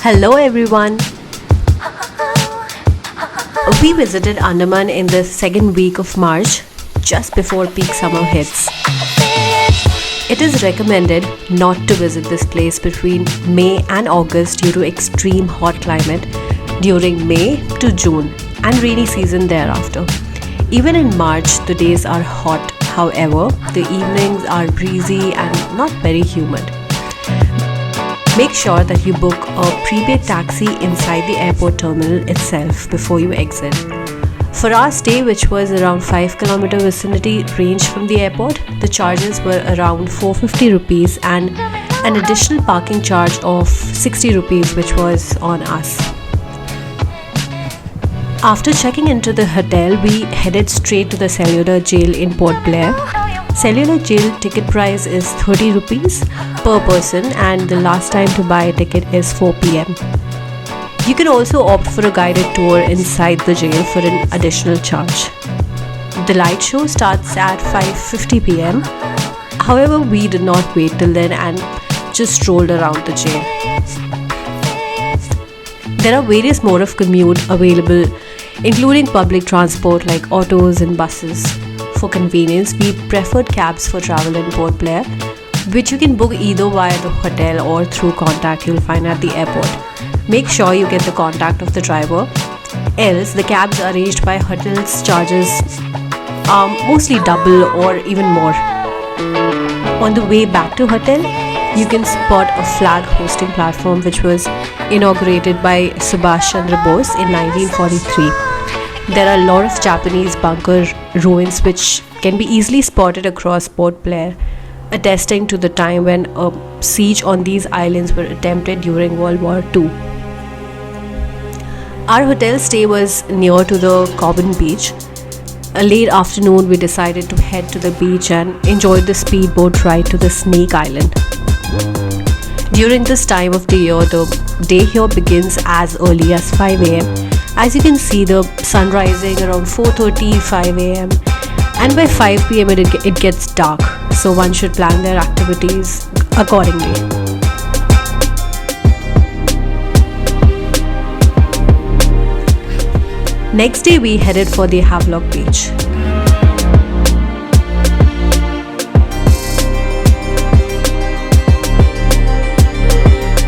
Hello everyone. We visited Andaman in the second week of March, just before peak summer hits. It is recommended not to visit this place between May and August due to extreme hot climate during May to June and rainy season thereafter. Even in March, the days are hot. However, the evenings are breezy and not very humid. Make sure that you book a prepaid taxi inside the airport terminal itself before you exit. For our stay, which was around 5 km vicinity range from the airport, the charges were around 450 rupees and an additional parking charge of 60 rupees which was on us. After checking into the hotel, we headed straight to the cellular jail in Port Blair. Cellular jail ticket price is 30 rupees per person and the last time to buy a ticket is 4 p.m. You can also opt for a guided tour inside the jail for an additional charge. The light show starts at 5:50 p.m. However, we did not wait till then and just strolled around the jail. There are various modes of commute available, including public transport like autos and buses. For convenience, we preferred cabs for travel in Port Blair, which you can book either via the hotel or through contact you'll find at the airport. Make sure you get the contact of the driver, else the cabs arranged by hotels charges are mostly double or even more. On the way back to hotel, you can spot a flag hosting platform which was inaugurated by Subhash Chandra Bose in 1943. There are a lot of Japanese bunker ruins which can be easily spotted across Port Blair, attesting to the time when a siege on these islands were attempted during World War II. Our hotel stay was near to the Cobbin Beach. A late afternoon, we decided to head to the beach and enjoy the speedboat ride to the Snake Island. During this time of the year, the day here begins as early as 5 a.m. As you can see, the sun rising around 4:30, 5 a.m. and by 5 p.m. it gets dark, so one should plan their activities accordingly. Next day, we headed for the Havelock beach.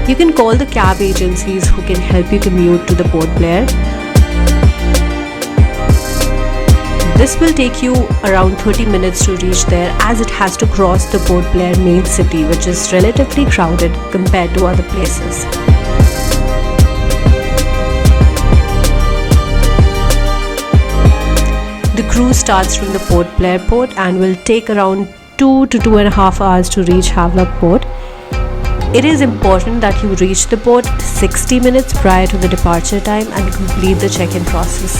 You can call the cab agencies who can help you commute to the Port Blair. This will take you around 30 minutes to reach there as it has to cross the Port Blair main city, which is relatively crowded compared to other places. The cruise starts from the Port Blair port and will take around 2 to 2.5 hours to reach Havelock port. It is important that you reach the port 60 minutes prior to the departure time and complete the check-in process.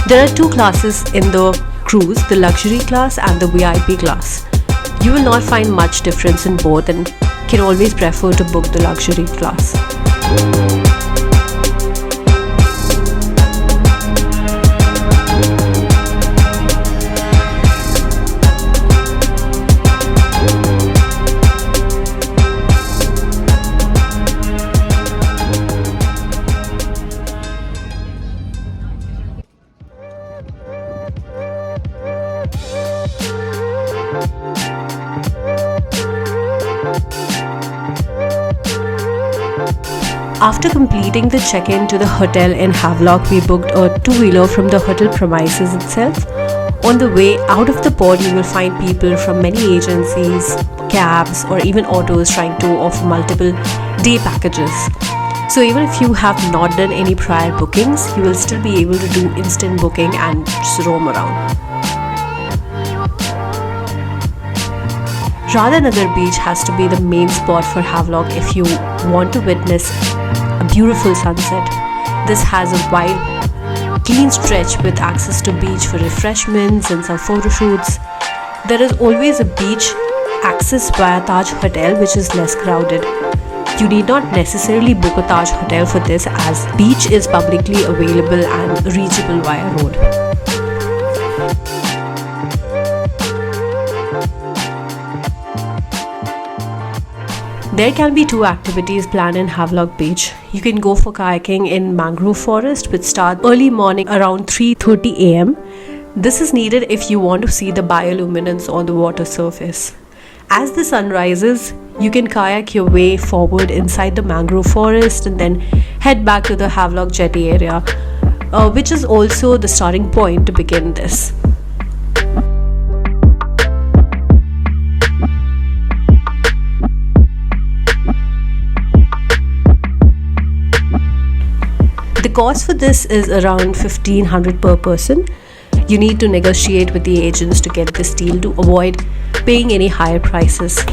There are two classes in the cruise, the luxury class and the VIP class. You will not find much difference in both and can always prefer to book the luxury class. After completing the check-in to the hotel in Havelock, we booked a two-wheeler from the hotel premises itself. On the way out of the port, you will find people from many agencies, cabs, or even autos trying to offer multiple day packages. So even if you have not done any prior bookings, you will still be able to do instant booking and just roam around. Radhanagar Beach has to be the main spot for Havelock if you want to witness a beautiful sunset. This has a wide, clean stretch with access to beach for refreshments and some photo shoots. There is always a beach access via Taj Hotel, which is less crowded. You need not necessarily book a Taj Hotel for this, as beach is publicly available and reachable via road. There can be two activities planned in Havelock Beach. You can go for kayaking in mangrove forest, which starts early morning around 3:30 am. This is needed if you want to see the bioluminescence on the water surface. As the sun rises, you can kayak your way forward inside the mangrove forest and then head back to the Havelock jetty area, which is also the starting point to begin this. The cost for this is around $1,500 per person. You need to negotiate with the agents to get this deal to avoid paying any higher prices.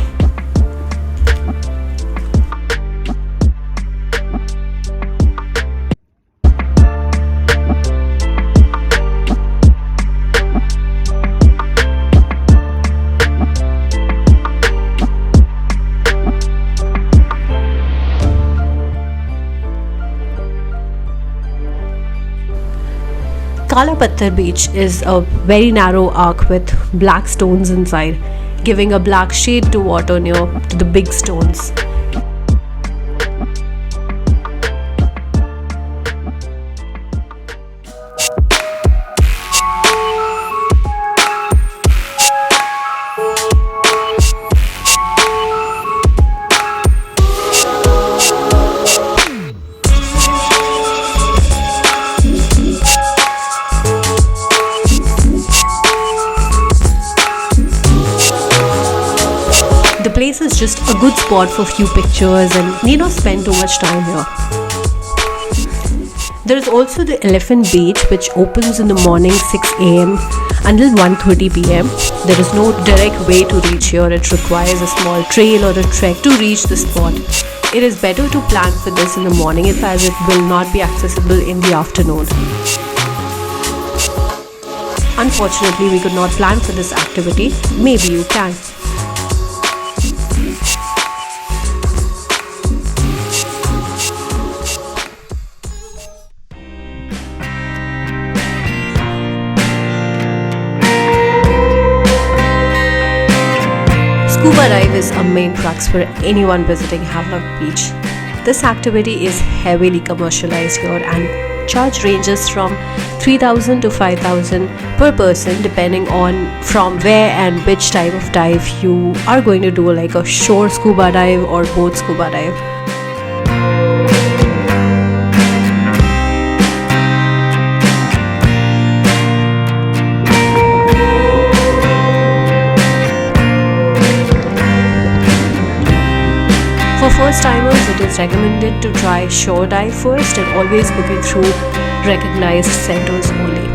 Kala Patthar Beach is a very narrow arc with black stones inside, giving a black shade to water near to the big stones. The place is just a good spot for few pictures and need not spend too much time here. There is also the Elephant Beach, which opens in the morning 6 am until 1:30 pm. There is no direct way to reach here. It requires a small trail or a trek to reach the spot. It is better to plan for this in the morning as it will not be accessible in the afternoon. Unfortunately, we could not plan for this activity. Maybe you can. Scuba dive is a main crux for anyone visiting Havelock Beach. This activity is heavily commercialized here and charge ranges from $3,000 to $5,000 per person depending on from where and which type of dive you are going to do, like a shore scuba dive or boat scuba dive. For first timers, it is recommended to try shore dive first and always book it through recognized centers only.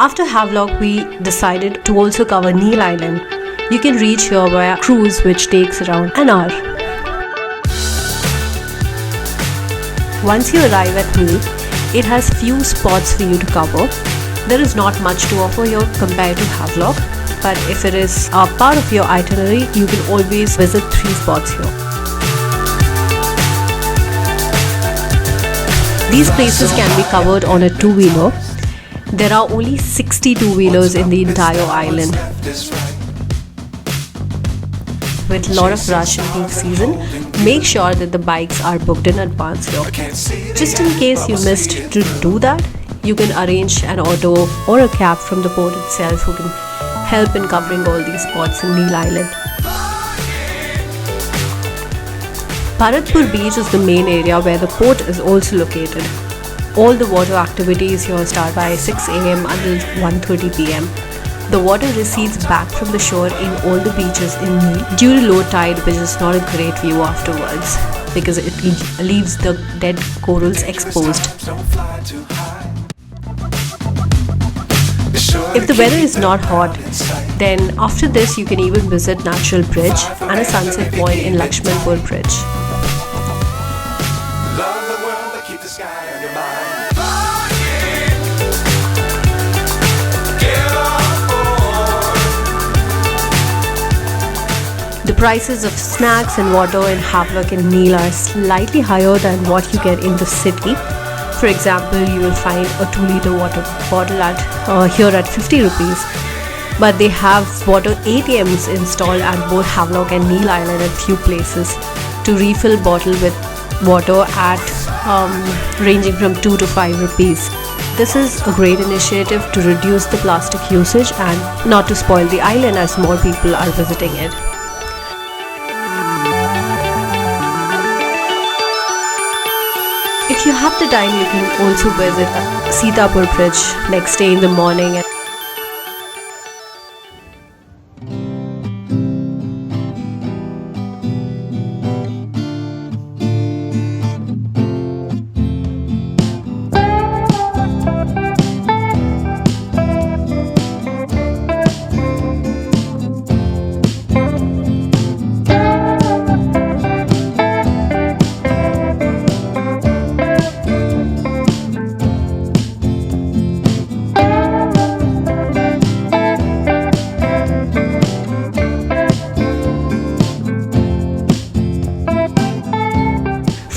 After Havelock, we decided to also cover Neil Island. You can reach here via cruise, which takes around an hour. Once you arrive at Neil, it has few spots for you to cover. There is not much to offer here compared to Havelock, but if it is a part of your itinerary, you can always visit 3 spots here. These places can be covered on a 2-wheeler. There are only 60 2-wheelers in the entire island. With a lot of rush in peak season, make sure that the bikes are booked in advance here. Just in case you missed to do that, you can arrange an auto or a cab from the port itself who can help in covering all these spots in Neil Island. Bharatpur Beach is the main area where the port is also located. All the water activities here start by 6 am until 1:30 pm. The water recedes back from the shore in all the beaches in Neil due to low tide, which is not a great view afterwards because it leaves the dead corals exposed. If the weather is not hot, then after this you can even visit Natural Bridge and a sunset point in Lakshmanpur Bridge. Love the world, but keep the sky on your mind. The prices of snacks and water in Havelock and Neil are slightly higher than what you get in the city. For example, you will find a 2-liter water bottle here at 50 rupees. But they have water ATMs installed at both Havelock and Neil Island at few places to refill bottle with water at ranging from 2 to 5 rupees. This is a great initiative to reduce the plastic usage and not to spoil the island as more people are visiting it. If you have the time, you can also visit Sitapur Bridge next day in the morning.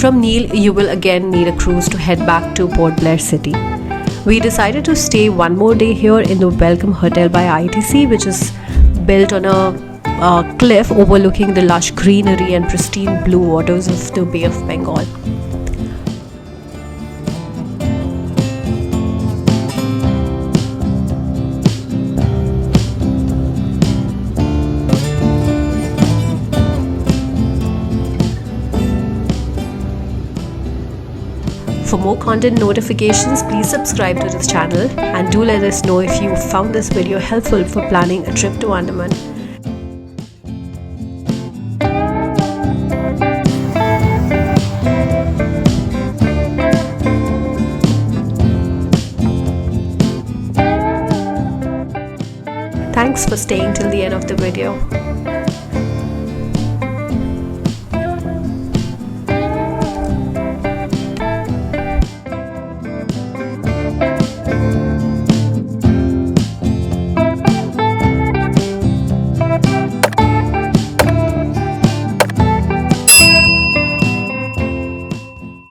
From Neil, you will again need a cruise to head back to Port Blair City. We decided to stay one more day here in the Welcome Hotel by ITC, which is built on a cliff overlooking the lush greenery and pristine blue waters of the Bay of Bengal. For more content notifications, please subscribe to this channel and do let us know if you found this video helpful for planning a trip to Andaman. Thanks for staying till the end of the video.